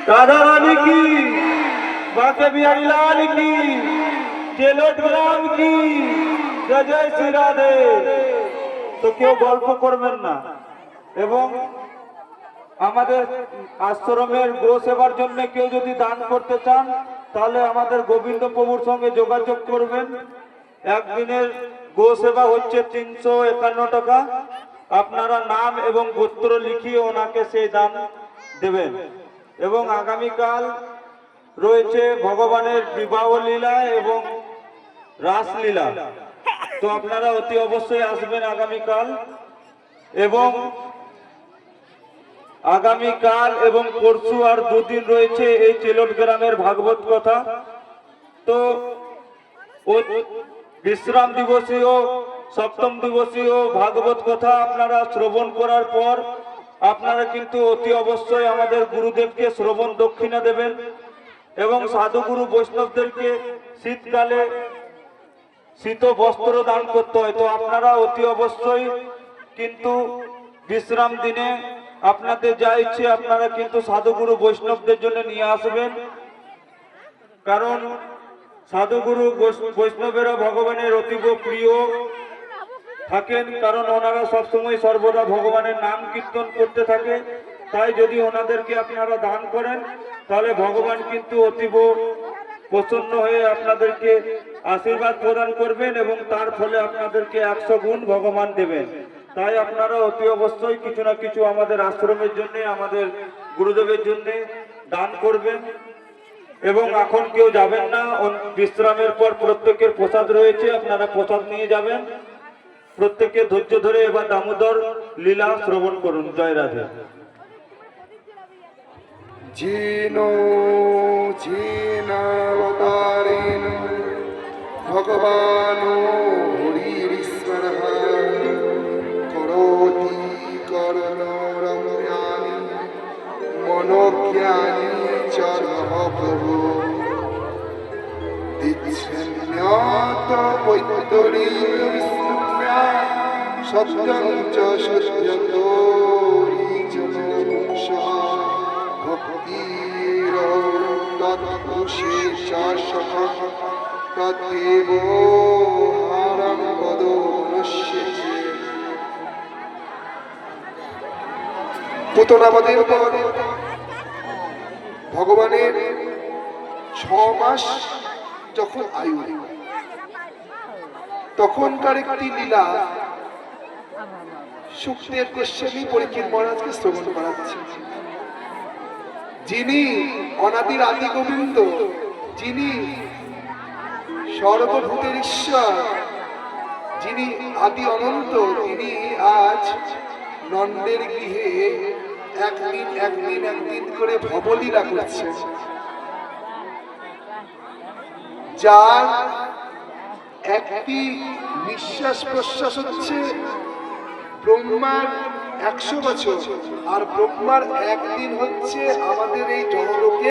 राधा रानी की, बाके बिहारी लाल की, चेलोट ग्राम की, जय जय श्री राधे। तो क्यों गल्प करबेन ना এবং আমাদের আশ্রমের গো সেবার জন্য কেউ যদি দান করতে চান তাহলে আমাদের গোবিন্দ প্রভুর সঙ্গে যোগাযোগ করবেন। একদিনের গো সেবা হচ্ছে 351 টাকা। আপনারা নাম এবং গোত্র লিখিয়ে ওনাকে সেই দান দেবেন। এবং আগামীকাল রয়েছে ভগবানের বিবাহ লীলা এবং রাসলীলা। তো আপনারা অতি অবশ্যই আসবেন আগামীকাল। এবং আগামীকাল এবং পরশু আর দুদিন রয়েছে এই চেলোট গ্রামের ভাগবত কথা। তো বিশ্রাম দিবসীয় সপ্তম দিবসীয় ভাগবত কথা আপনারা শ্রবণ করার পর আপনারা কিন্তু অতি অবশ্যই আমাদের গুরুদেবকে শ্রবণ দক্ষিণা দেবেন। এবং সাধুগুরু বৈষ্ণবদেরকে শীতকালে শীত বস্ত্র দান করতে হয়। তো আপনারা অতি অবশ্যই কিন্তু বিশ্রাম দিনে আপনাদের যা ইচ্ছে আপনারা কিন্তু সাধুগুরু বৈষ্ণবদের জন্য নিয়ে আসবেন। কারণ সাধুগুরু বৈষ্ণবেরা ভগবানের অতীব প্রিয় থাকেন, কারণ ওনারা সবসময় সর্বদা ভগবানের নাম কীর্তন করতে থাকে। তাই যদি ওনাদেরকে আপনারা দান করেন তাহলে ভগবান কিন্তু অতীব প্রসন্ন হয়ে আপনাদেরকে আশীর্বাদ প্রদান করবেন এবং তার ফলে আপনাদেরকে 100 গুণ ভগবান দেবেন। তাই আপনারা অতি অবশ্যই কিছু না কিছু আমাদের আশ্রমের জন্য আমাদের গুরুদেবের জন্য দান করবেন। এবং এখন কেউ যাবেন না, বিশ্রামের পর প্রত্যেকের প্রসাদ রয়েছে, আপনারা প্রসাদ নিয়ে যাবেন। প্রত্যেকে ধৈর্য ধরে এবার দামোদর লীলা শ্রবণ করুন। জয় রাধে। जीनो जीनावतारेण भगवानो हरिरीश्वरः करोति कर्णरम्यानि मनोज्ञानि च प्रभु दिच्छन्यत वैतरीतविष्णुप्या सत्यं च सत्यतो रीचनोषः পুতনাবাদের পর ভগবানের 6 মাস যখন আয়ু, তখনকার একটি লীলা সুখদেব গোস্বামী পরীক্ষিত মহারাজকে শ্রবণ করাচ্ছে। যিনি অনাদির আদি গোবিন্দ, যিনি সর্বভূতের ঈশ্বর, যিনি আদি অনন্ত, তিনি আজ নন্দের গৃহে একদিন করে ভবলীলা করছে। যার একটি নিঃশ্বাস প্রশ্বাস হচ্ছে ব্রহ্মার 100 বছর, আর ব্রহ্মার একদিন হচ্ছে আমাদের এই জনলোকে